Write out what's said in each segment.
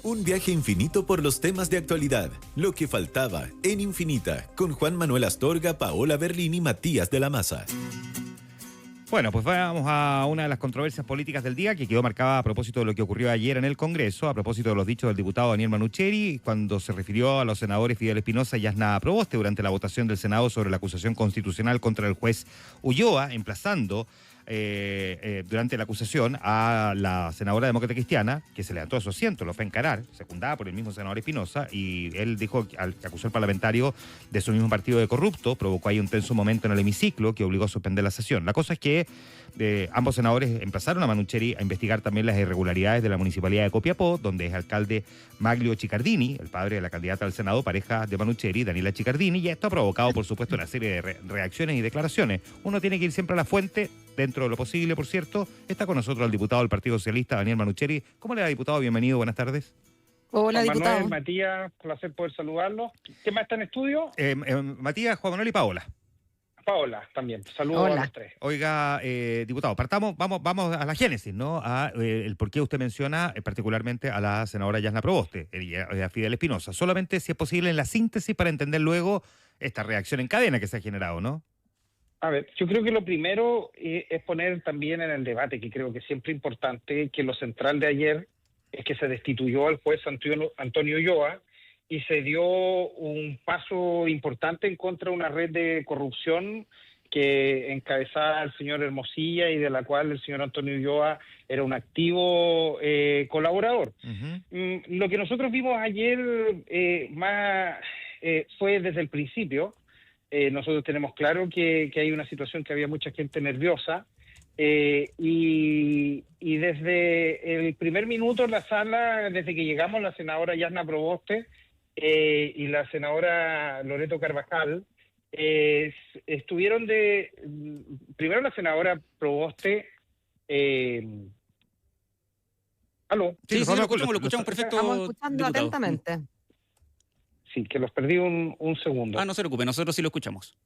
Un viaje infinito por los temas de actualidad. Lo que faltaba en Infinita, con Juan Manuel Astorga, Paola Berlín y Matías de la Maza. Bueno, pues vamos a una de las controversias políticas del día que quedó marcada a propósito de lo que ocurrió ayer en el Congreso, a propósito de los dichos del diputado Daniel Manucheri, cuando se refirió a los senadores Fidel Espinosa y Yasna Proboste durante la votación del Senado sobre la acusación constitucional contra el juez Ulloa, emplazando durante la acusación a la senadora demócrata cristiana, que se levantó de su asiento, lo fue a encarar, secundada por el mismo senador Espinosa, y él dijo, al que acusó al parlamentario de su mismo partido de corrupto, provocó ahí un tenso momento en el hemiciclo que obligó a suspender la sesión. La cosa es que ambos senadores emplazaron a Manucheri a investigar también las irregularidades de la municipalidad de Copiapó, donde es alcalde Maglio Chicardini, el padre de la candidata al Senado, pareja de Manucheri, Daniela Chicardini, y esto ha provocado, por supuesto, una serie de reacciones y declaraciones. Uno tiene que ir siempre a la fuente, dentro de lo posible, por cierto. Está con nosotros el diputado del Partido Socialista, Daniel Manucheri. ¿Cómo le va, diputado? Bienvenido, buenas tardes. Hola, Juan diputado. Manuel, Matías, placer poder saludarlos. ¿Quién más está en estudio? Matías, Juan Manuel y Paola. Paola también. Saludos a los tres. Oiga, diputado, vamos a la génesis, ¿no? A el por qué usted menciona particularmente a la senadora Yasna Proboste y a Fidel Espinosa. Solamente, si es posible, en la síntesis para entender luego esta reacción en cadena que se ha generado, ¿no? A ver, yo creo que lo primero es poner también en el debate, que creo que es siempre importante, que lo central de ayer es que se destituyó al juez Antonio Ulloa y se dio un paso importante en contra de una red de corrupción que encabezaba el señor Hermosilla y de la cual el señor Antonio Ulloa era un activo colaborador. Uh-huh. Lo que nosotros vimos ayer fue desde el principio. Nosotros tenemos claro que hay una situación que había mucha gente nerviosa y desde el primer minuto en la sala, desde que llegamos, la senadora Yasna Proboste y la senadora Loreto Carvajal estuvieron primero la senadora Proboste. ¿Aló? Sí, lo escuchamos perfecto. Estamos escuchando, diputado, atentamente. Sí, que los perdí un segundo. No se preocupe, nosotros sí lo escuchamos.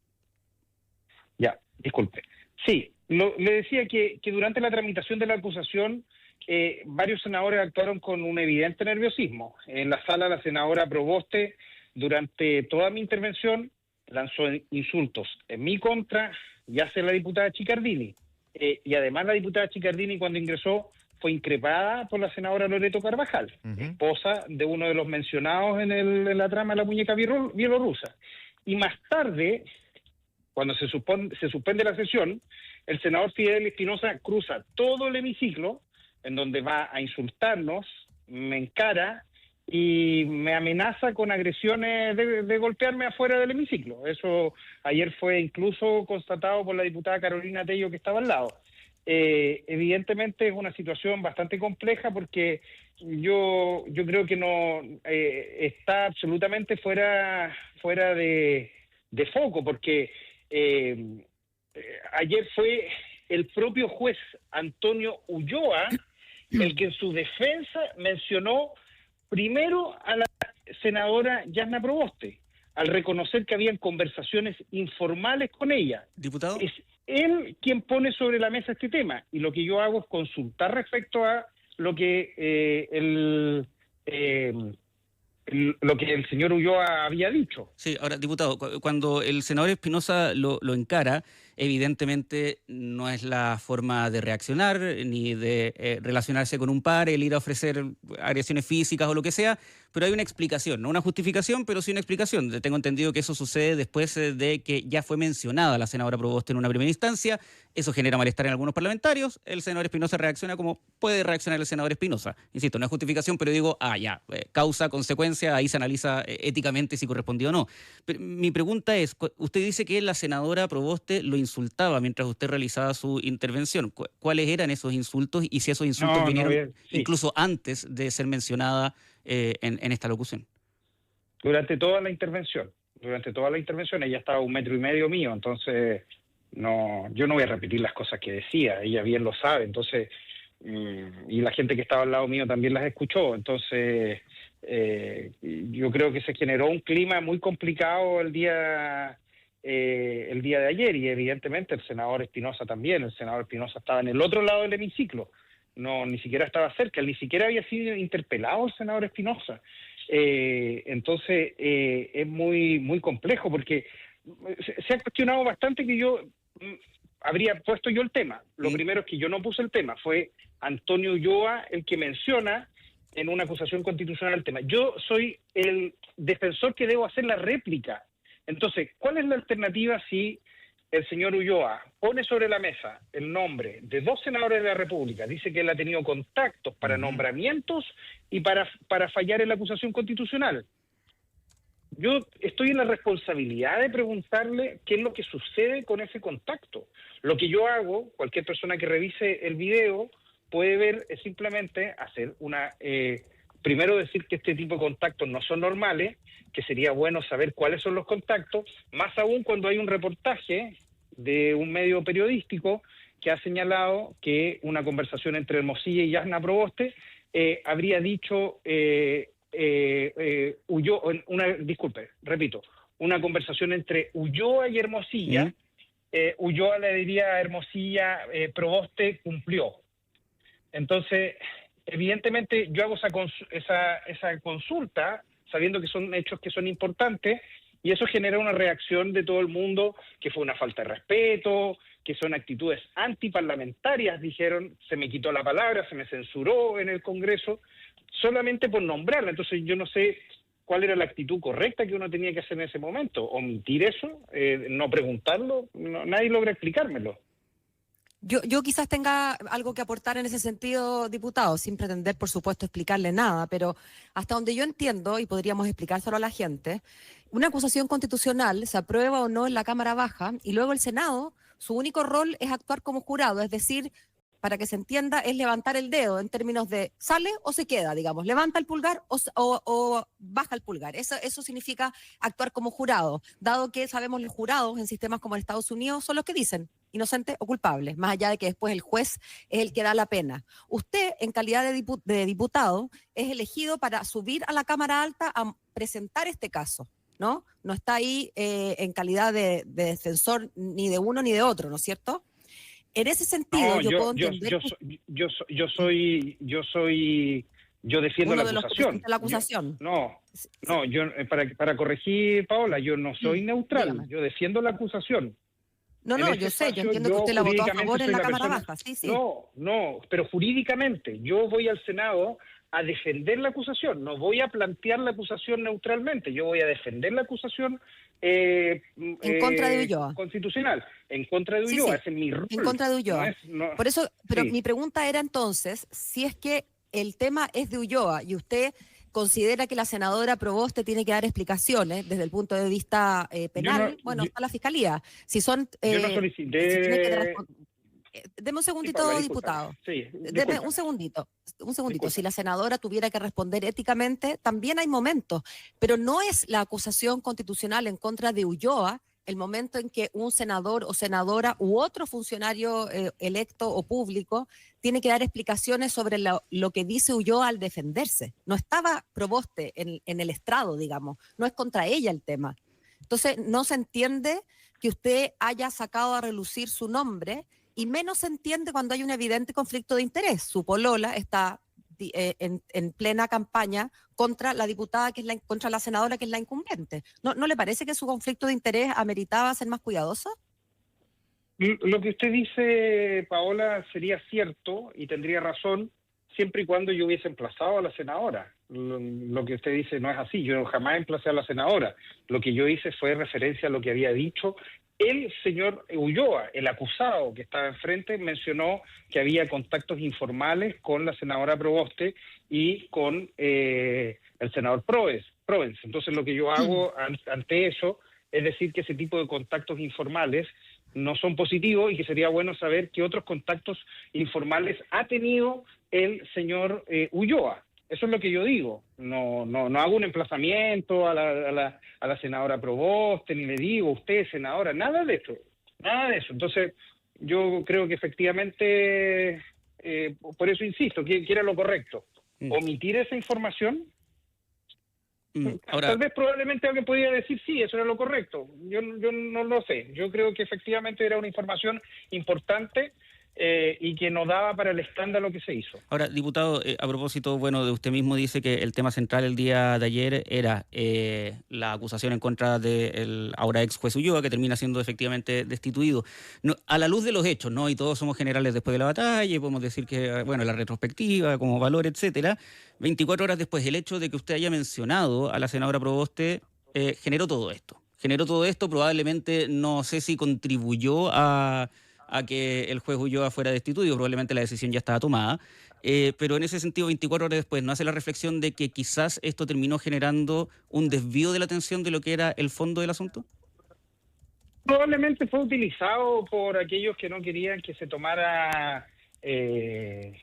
Ya, disculpe. Sí, le decía que durante la tramitación de la acusación varios senadores actuaron con un evidente nerviosismo. En la sala la senadora Proboste, durante toda mi intervención, lanzó insultos en mi contra, ya sea la diputada Chicardini. Y además la diputada Chicardini, cuando ingresó, fue increpada por la senadora Loreto Carvajal, uh-huh, esposa de uno de los mencionados en la trama de la muñeca bielorrusa. Y más tarde, cuando se suspende la sesión, el senador Fidel Espinosa cruza todo el hemiciclo, en donde va a insultarnos, me encara y me amenaza con agresiones de golpearme afuera del hemiciclo. Eso ayer fue incluso constatado por la diputada Carolina Tello, que estaba al lado. Evidentemente es una situación bastante compleja porque yo creo que no está absolutamente fuera de foco, porque ayer fue el propio juez Antonio Ulloa el que en su defensa mencionó primero a la senadora Yasna Proboste, al reconocer que habían conversaciones informales con ella. Diputado. Es él quien pone sobre la mesa este tema, y lo que yo hago es consultar respecto a lo que lo que el señor Ulloa había dicho. Sí, ahora, diputado, cuando el senador Espinosa lo encara, evidentemente no es la forma de reaccionar ni de relacionarse con un par, el ir a ofrecer agresiones físicas o lo que sea, pero hay una explicación, no una justificación, pero sí una explicación. Tengo entendido que eso sucede después de que ya fue mencionada la senadora Proboste en una primera instancia, eso genera malestar en algunos parlamentarios, el senador Espinosa reacciona como puede reaccionar el senador Espinosa. Insisto, no es justificación, pero digo, causa, consecuencia, ahí se analiza éticamente si correspondió o no. Pero mi pregunta es, usted dice que la senadora Proboste lo insultaba mientras usted realizaba su intervención. ¿Cuáles eran esos insultos y si esos insultos vinieron incluso antes de ser mencionada en esta locución? Durante toda la intervención, ella estaba a 1,5 metros mío, entonces yo no voy a repetir las cosas que decía, ella bien lo sabe, entonces, y la gente que estaba al lado mío también las escuchó, entonces yo creo que se generó un clima muy complicado el día de ayer, y evidentemente el senador Espinosa también. El senador Espinosa estaba en el otro lado del hemiciclo, ni siquiera estaba cerca, ni siquiera había sido interpelado el senador Espinosa. Entonces, es muy, muy complejo, porque se ha cuestionado bastante que yo habría puesto yo el tema. Lo primero es que yo no puse el tema, fue Antonio Ulloa el que menciona en una acusación constitucional el tema. Yo soy el defensor que debo hacer la réplica. Entonces, ¿cuál es la alternativa si el señor Ulloa pone sobre la mesa el nombre de 2 senadores de la República, dice que él ha tenido contactos para nombramientos y para fallar en la acusación constitucional? Yo estoy en la responsabilidad de preguntarle qué es lo que sucede con ese contacto. Lo que yo hago, cualquier persona que revise el video puede ver, es simplemente hacer primero decir que este tipo de contactos no son normales, que sería bueno saber cuáles son los contactos, más aún cuando hay un reportaje de un medio periodístico que ha señalado que una conversación entre Hermosilla y Yasna Proboste habría dicho una conversación entre Ulloa y Hermosilla. Ulloa le diría a Hermosilla, Proboste cumplió. Entonces, evidentemente yo hago esa consulta sabiendo que son hechos que son importantes, y eso genera una reacción de todo el mundo, que fue una falta de respeto, que son actitudes antiparlamentarias, dijeron, se me quitó la palabra, se me censuró en el Congreso, solamente por nombrarla. Entonces yo no sé cuál era la actitud correcta que uno tenía que hacer en ese momento, omitir eso, no preguntarlo, nadie logra explicármelo. Yo quizás tenga algo que aportar en ese sentido, diputado, sin pretender, por supuesto, explicarle nada, pero hasta donde yo entiendo, y podríamos explicárselo a la gente, una acusación constitucional se aprueba o no en la Cámara Baja, y luego el Senado, su único rol es actuar como jurado, es decir, para que se entienda, es levantar el dedo en términos de sale o se queda, digamos, levanta el pulgar o baja el pulgar. Eso significa actuar como jurado, dado que sabemos los jurados en sistemas como en Estados Unidos son los que dicen inocente o culpable, más allá de que después el juez es el que da la pena. Usted, en calidad de diputado, es elegido para subir a la Cámara Alta a presentar este caso, ¿no? No está ahí en calidad de defensor ni de uno ni de otro, ¿no es cierto? En ese sentido, no, yo puedo entender... Yo defiendo la acusación. La acusación. Yo para corregir, Paola, yo no soy neutral. Dígame. Yo defiendo la acusación. Yo entiendo que usted la votó a favor en la Cámara Baja. Sí. No, pero jurídicamente yo voy al Senado a defender la acusación, no voy a plantear la acusación neutralmente, yo voy a defender la acusación en contra de Ulloa. Constitucional, en contra de Ulloa, ese es mi rol. En contra de Ulloa. Por eso, pero mi pregunta era entonces, si es que el tema es de Ulloa y usted considera que la senadora Proboste tiene que dar explicaciones desde el punto de vista penal, está la Fiscalía. Si son... yo no solicité... Deme un segundito, diputado. Sí, deme un segundito. Disculpa. Si la senadora tuviera que responder éticamente, también hay momentos, pero no es la acusación constitucional en contra de Ulloa el momento en que un senador o senadora u otro funcionario electo o público tiene que dar explicaciones sobre lo que dice Ulloa al defenderse. No estaba Proboste en el estrado, digamos, no es contra ella el tema. Entonces, no se entiende que usted haya sacado a relucir su nombre, y menos se entiende cuando hay un evidente conflicto de interés. Su polola está en plena campaña contra la diputada, contra la senadora que es la incumbente. ¿No le parece que su conflicto de interés ameritaba ser más cuidadoso? Lo que usted dice, Paola, sería cierto y tendría razón siempre y cuando yo hubiese emplazado a la senadora. Lo que usted dice no es así, yo jamás emplacé a la senadora. Lo que yo hice fue referencia a lo que había dicho el señor Ulloa, el acusado que estaba enfrente, mencionó que había contactos informales con la senadora Proboste y con el senador Provence. Entonces lo que yo hago ante eso es decir que ese tipo de contactos informales no son positivos y que sería bueno saber qué otros contactos informales ha tenido el señor Ulloa. Eso es lo que yo digo. No hago un emplazamiento a la senadora Proboste, ni le digo, usted, senadora, nada de eso. Entonces, yo creo que efectivamente, por eso insisto, que era lo correcto. Omitir esa información. Ahora, Tal vez probablemente alguien podría decir, sí, eso era lo correcto. Yo no lo sé. Yo creo que efectivamente era una información importante y que no daba para el escándalo que se hizo. Ahora, diputado, a propósito, bueno, de usted mismo dice que el tema central el día de ayer era la acusación en contra del ahora ex juez Ulloa, que termina siendo efectivamente destituido. No, a la luz de los hechos, ¿no? Y todos somos generales después de la batalla, y podemos decir que, bueno, la retrospectiva, como valor, etcétera. 24 horas después, el hecho de que usted haya mencionado a la senadora Proboste generó todo esto. Generó todo esto, probablemente, no sé si contribuyó a que el juez Ulloa fuera destituido, probablemente la decisión ya estaba tomada, pero en ese sentido, 24 horas después, ¿no hace la reflexión de que quizás esto terminó generando un desvío de la atención de lo que era el fondo del asunto? Probablemente fue utilizado por aquellos que no querían que se tomara, que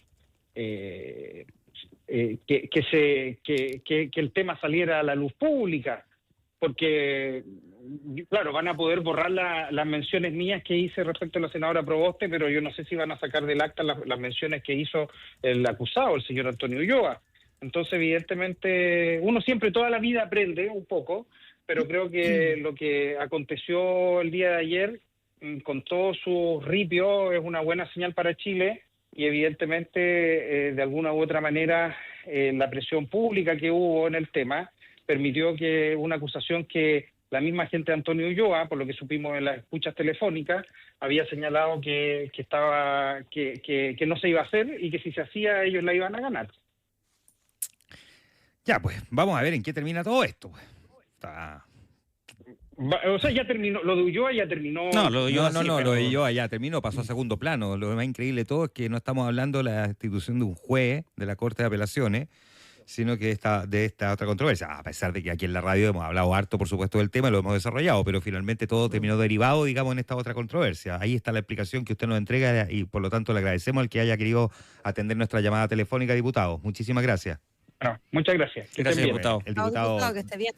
el tema saliera a la luz pública, porque, claro, van a poder borrar las menciones mías que hice respecto a la senadora Proboste, pero yo no sé si van a sacar del acta las menciones que hizo el acusado, el señor Antonio Ulloa. Entonces, evidentemente, uno siempre toda la vida aprende un poco, pero creo que lo que aconteció el día de ayer, con todo su ripio, es una buena señal para Chile y evidentemente, de alguna u otra manera, la presión pública que hubo en el tema permitió que una acusación que la misma gente de Antonio Ulloa, por lo que supimos en las escuchas telefónicas, había señalado que no se iba a hacer y que si se hacía ellos la iban a ganar. Ya, pues, vamos a ver en qué termina todo esto. Pues. O sea, ya terminó, lo de Ulloa ya terminó. No, lo de Ulloa No, sí, lo pero... de Ulloa ya terminó, pasó a segundo plano. Lo más increíble de todo es que no estamos hablando de la institución de un juez de la Corte de Apelaciones, sino que de esta otra controversia, a pesar de que aquí en la radio hemos hablado harto, por supuesto, del tema, lo hemos desarrollado, pero finalmente todo terminó derivado, digamos, en esta otra controversia. Ahí está la explicación que usted nos entrega y, por lo tanto, le agradecemos al que haya querido atender nuestra llamada telefónica, diputado. Muchísimas gracias. Muchas gracias. Gracias, diputado. El diputado Que esté bien.